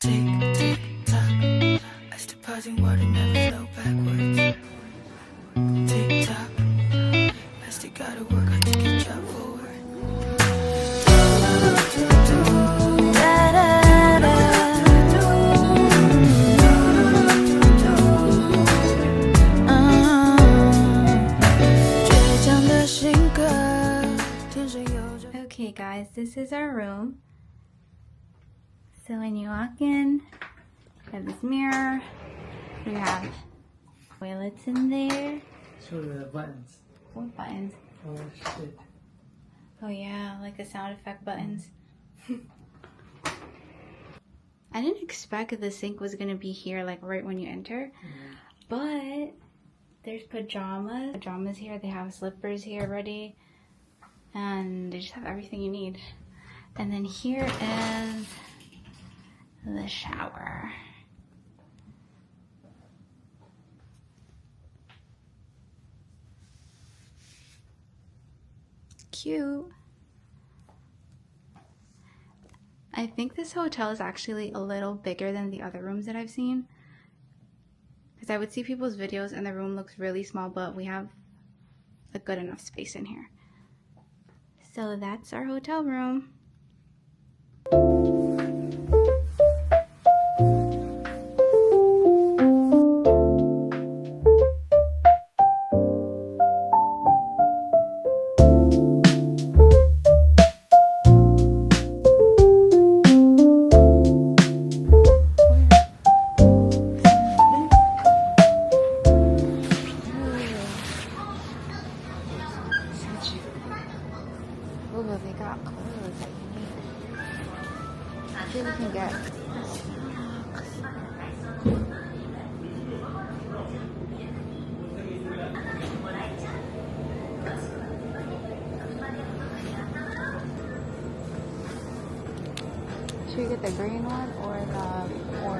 Tick, tick, tock. As depositing water never flow backwards. Tick, tock. As they gotta work hard to get job forward. Okay guys, this is our room. So when you walk in, we have this mirror, we have toilets in there. Show the buttons. What buttons? Oh shit. Oh yeah, like the sound effect buttons. I didn't expect the sink was gonna be here like right when you enter, but there's pajamas here. They have slippers here ready, and they just have everything you need. And then here is the shower. Cute. I think this hotel is actually a little bigger than the other rooms that I've seen, because I would see people's videos and the room looks really small, but we have a good enough space in here. So that's our hotel room. Oh, they got clothes that you need. I think we can get should we get the green one or the or?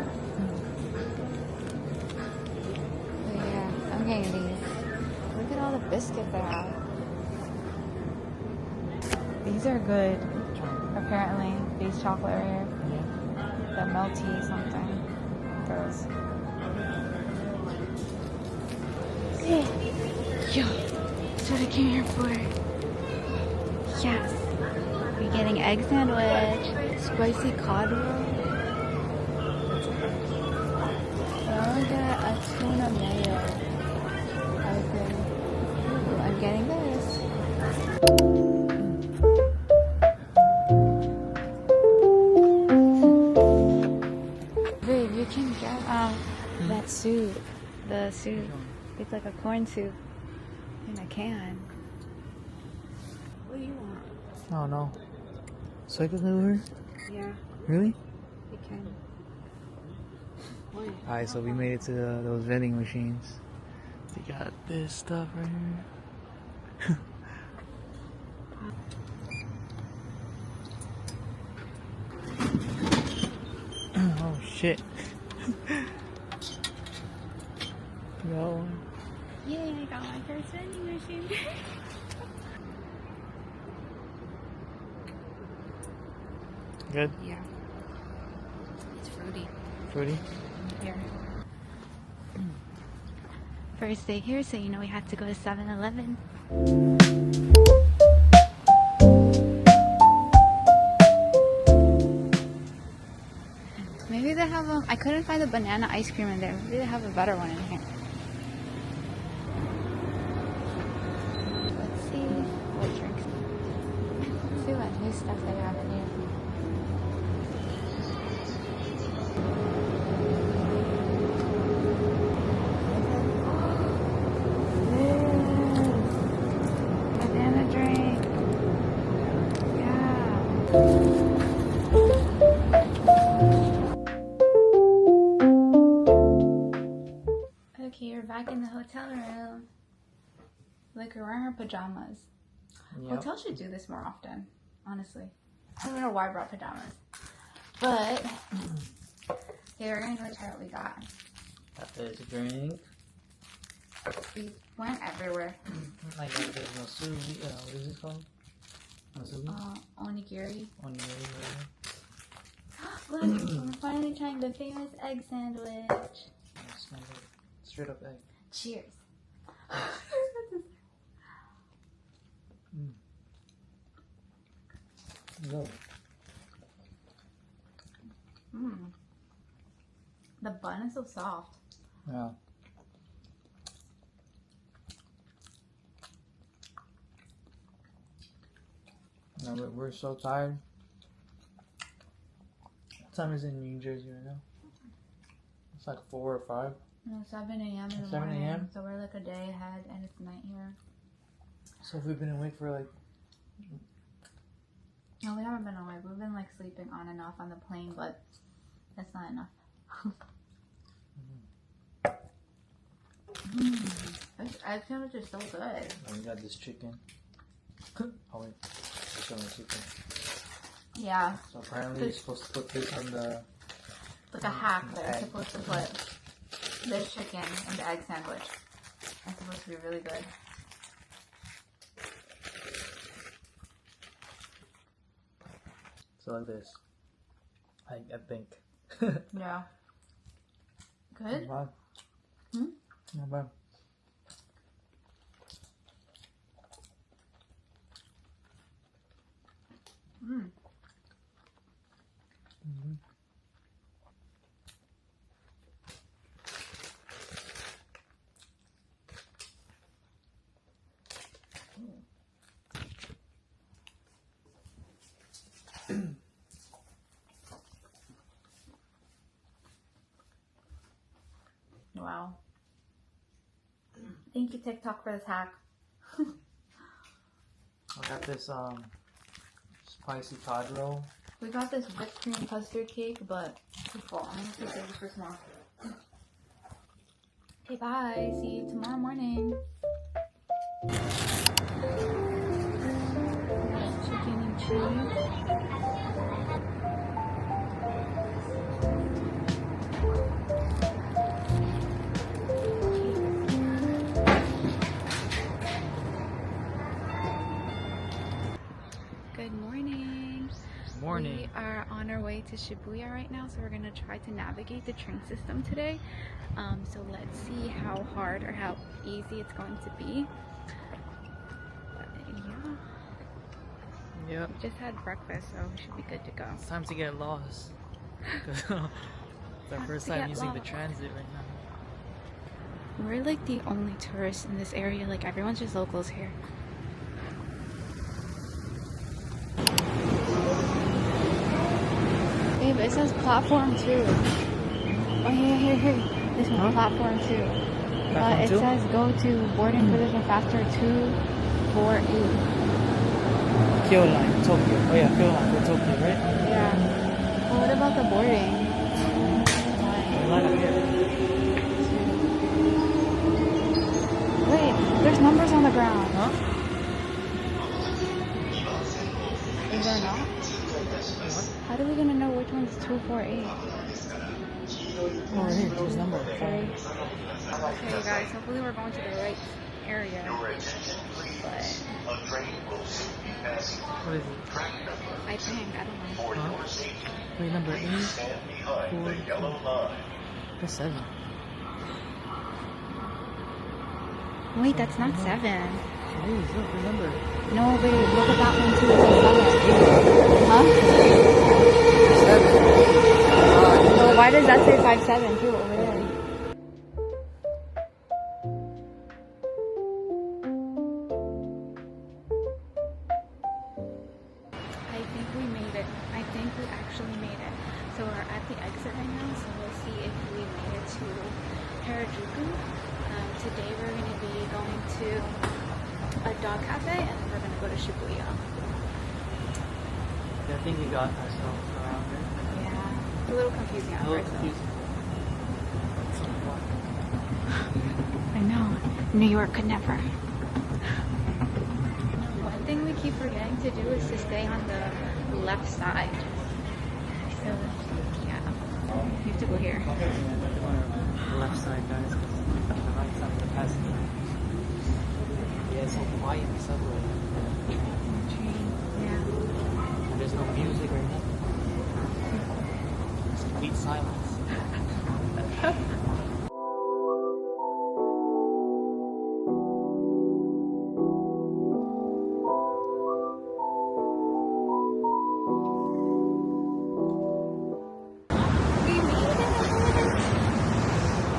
Oh yeah, I'm getting these. Look at all the biscuits they have. These are good, apparently. These chocolate right here. The melty something. Those. Yeah. That's what I came here for. Yes. We're getting egg sandwich. Spicy cod roll. I want to get a tuna mayo. Ooh, I'm getting this. You can get that soup. The soup. It's like a corn soup in a can. What do you want? Oh no. Cycle over? Yeah, Really? you can. Alright, so we made it to those vending machines. They got this stuff right here. Oh shit. No. Yay, I got my first vending machine. Good? Yeah. It's fruity. Fruity? Here. First day here, so you know we had to go to 7-Eleven. Maybe they have I couldn't find the banana ice cream in there. Maybe they have a better one in here. Let's see what drinks. Let's see what new stuff they have in here. Banana drink. Yeah. Okay, we're back in the hotel room. Look, we're wearing our pajamas. Yep. Hotels should do this more often, honestly. I don't know why I brought pajamas. But, yeah, we're gonna go try what we got. Got this drink. We went everywhere. I got this Masubi. What is it called? Masubi? Onigiri. Onigiri. Look, we're finally trying the famous egg sandwich. Straight up egg. Cheers. No. The bun is so soft. Yeah. No, we're so tired. What time is it in New Jersey right now? It's like 4 or 5. No, 7 a.m. in the 7 morning. a.m.? So we're like a day ahead and it's night here. So if we've been awake for like... No, we haven't been awake. We've been like sleeping on and off on the plane, but that's not enough. This egg sandwich is so good. Oh, we got this chicken. Oh wait, this only chicken. Yeah. So apparently you're supposed to put this on the... Like a hack. They're supposed to put this chicken in the egg sandwich. It's supposed to be really good. So like this. I think. Yeah. Good? Not bad. Not bad. Wow. Thank you, TikTok, for this hack. I got this spicy cod roll. We got this whipped cream custard cake, but too full. I'm gonna take it for small. Okay, bye. See you tomorrow morning. Chicken and cheese. Good morning. Morning. We are on our way to Shibuya right now, so we're gonna try to navigate the train system today. So let's see how hard or how easy it's going to be. But yeah, Yep. we just had breakfast, so we should be good to go. It's time to get lost. It's our first time using the transit right now. We're like the only tourists in this area. Like everyone's just locals here. Babe, it says platform 2. Oh, here. This one, platform 2. Platform It 2? says go to boarding position faster 248. Kyo line, Tokyo. Oh yeah, Kyo line for Tokyo, right? Yeah. Well, what about the boarding? Line up here. Wait, there's numbers on the ground. Huh? Is there not? How are we gonna know which one's 248? Oh, right here, there's number. Okay, guys, hopefully we're going to the right area. But What is it? I think, I don't know. Huh? Wait, number 8, 4, that's 7. Wait, that's not 7. It is, look, remember. No, wait, look at that one too. It's 7. Huh? 7. So why does that say 57 too over there? I think we made it. I think we actually made it. So we're at the exit right now, so we'll see if we made it to Harajuku. Today we're going to be going to a dog cafe and then we're going to go to Shibuya. I think we got ourselves around here. Yeah, it's a little confusing at A little first. confusing. I know. New York could never. One thing we keep forgetting to do is to stay on the left side. So, yeah. You have to go here. The left side, guys, because the right side of the passenger. Yeah, it's so quiet in the subway. Train. Yeah. There's no music or nothing. Complete silence.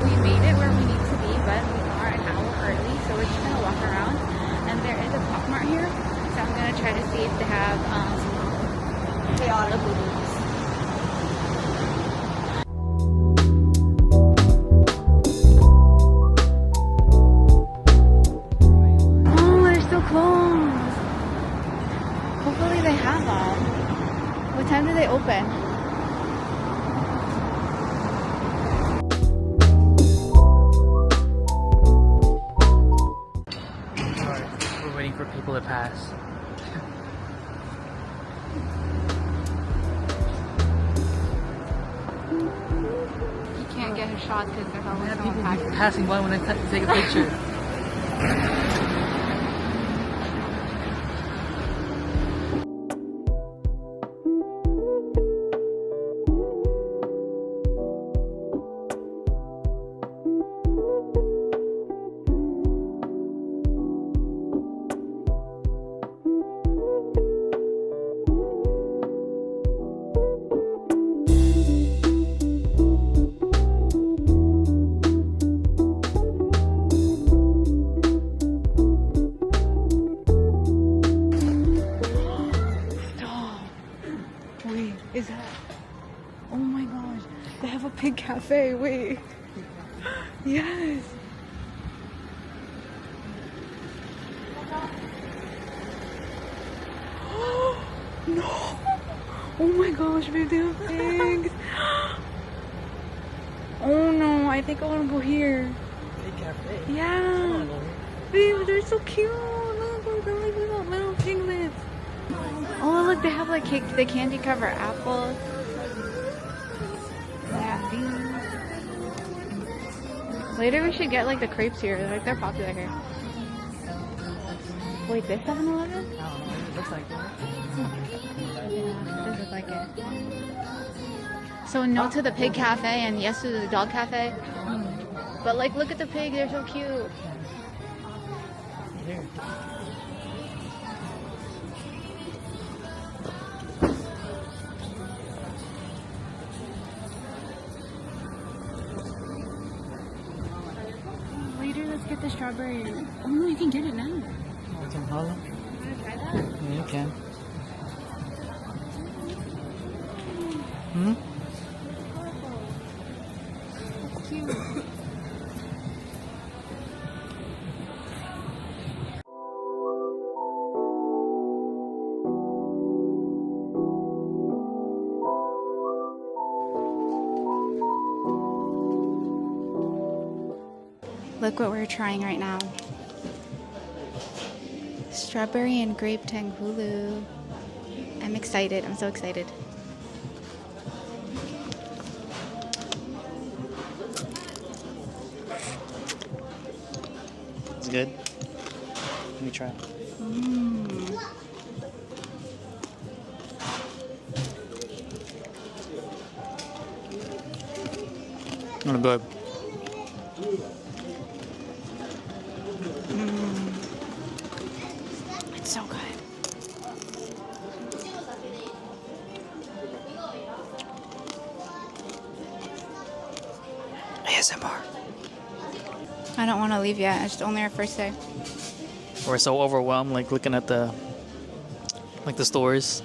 We made it where we need to be, but we are an hour early, so we're just gonna walk around. And there is a Pop Mart here, so I'm gonna try to see if they have labubu's. Oh, they're still closed. Hopefully they have them. What time do they open? We're waiting for people to pass. You can't get a shot because there's always someone People passing. passing by when I take a picture. Wait, is that? Oh my gosh, they have a pig cafe. Wait, yes. No. Oh my gosh, babe, they have pigs. Oh no, I think I want to go here. Big cafe. Yeah. Babe, they're so cute. Look, they're like little piglets. Oh, look, they have like cake, the candy cover apples. They have these. Later, we should get like the crepes here. Like they're popular here. Wait, this 7-Eleven? I don't know. It looks like it. Yeah, it does look like it. So no to the pig cafe and yes to the dog cafe. But like, look at the pig. They're so cute. Here. Later, let's get the strawberry. Oh no, you can get it now. It's in Harlem. You wanna try that? Yeah, you can. Hmm? Cute. Look what we're trying right now. Strawberry and grape tanghulu. I'm excited. I'm so excited. It's good. Let me try. Not good. It's so good. ASMR. I don't want to leave yet. It's only our first day. We're so overwhelmed, like looking at the stores.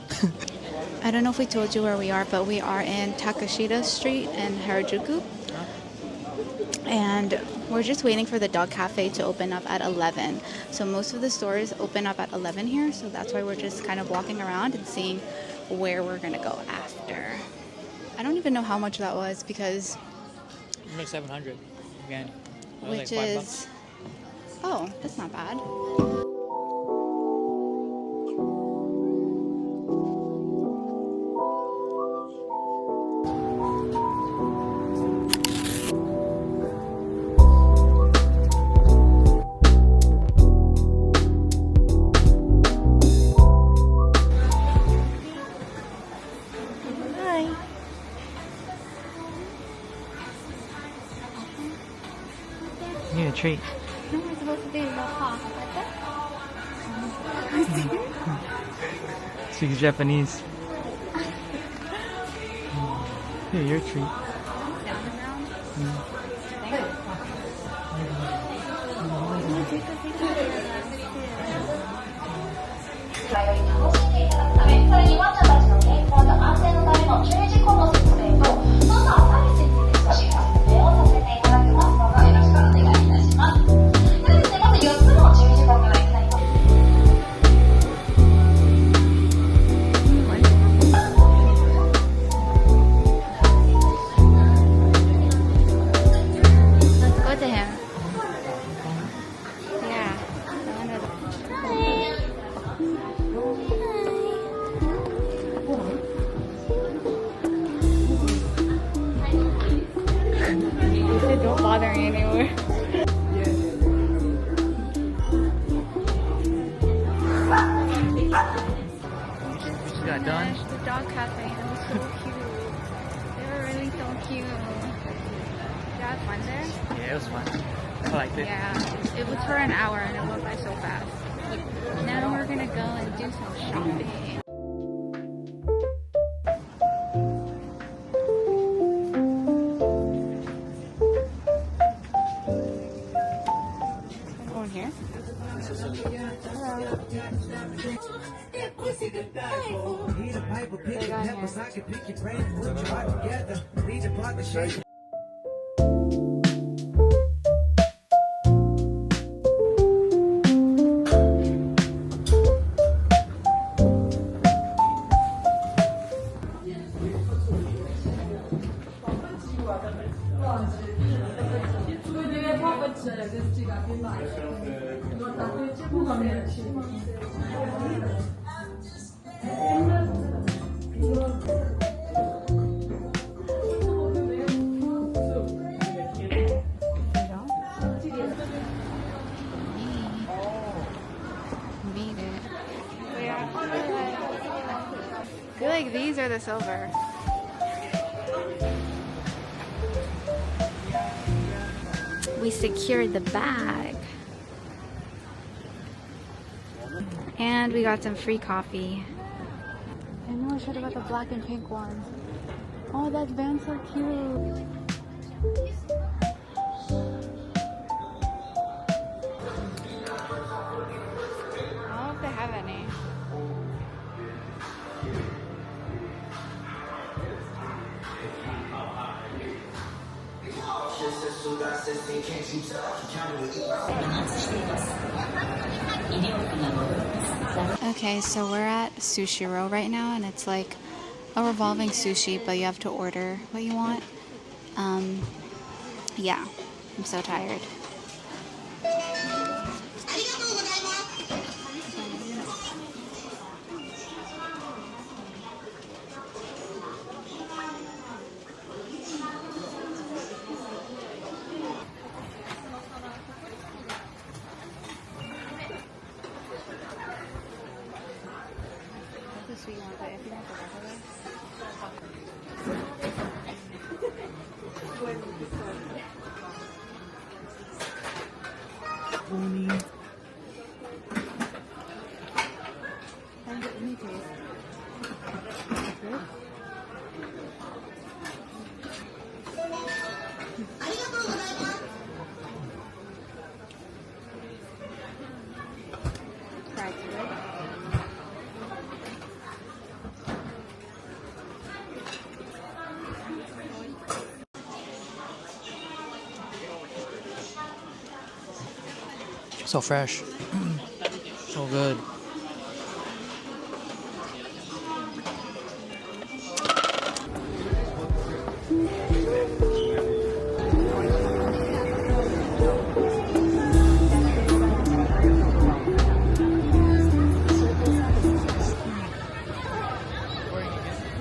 I don't know if we told you where we are, but we are in Takashita Street in Harajuku. And we're just waiting for the dog cafe to open up at 11. So most of the stores open up at 11 here. So that's why we're just kind of walking around and seeing where we're going to go after. I don't even know how much that was because... Like 700 again. That was which like $5. is... Oh, that's not bad. You need a treat. No, we're supposed to do no talk. Speaks Japanese. Here, your treat. Let's go to him. Yeah. I wonder. He said, don't bother me anymore. Just got done. The dog cafe. It was so cute. They were really so cute. Did you have fun there? Yeah, it was fun. I liked it. Yeah. It was for an hour and it went by so fast. Now we're gonna go and do some shopping. Going here? Made it. I feel like these are the silver. We secured the bag. And we got some free coffee. I know I should have got the black and pink one. Oh, that van's so cute. I don't know if they have any. Okay, so we're at Sushi Row right now, and it's like a revolving sushi, but you have to order what you want. Yeah, I'm so tired. Sweet one, but if you want the regular. So fresh. So good.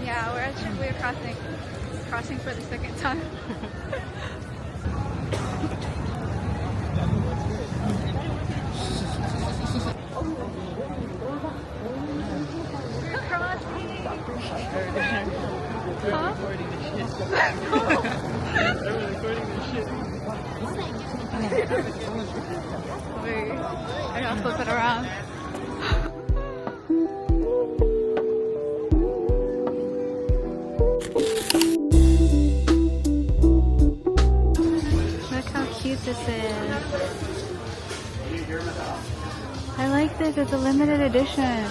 Yeah, we're at Shibuya crossing for the second time. Wait, I gotta flip it around. Look how cute this is. I like this, it's a limited edition.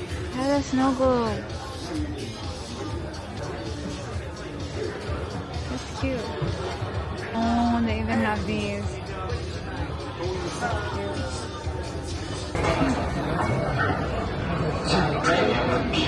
It has a snow globe. That's cute. Oh, they even have these. So cute.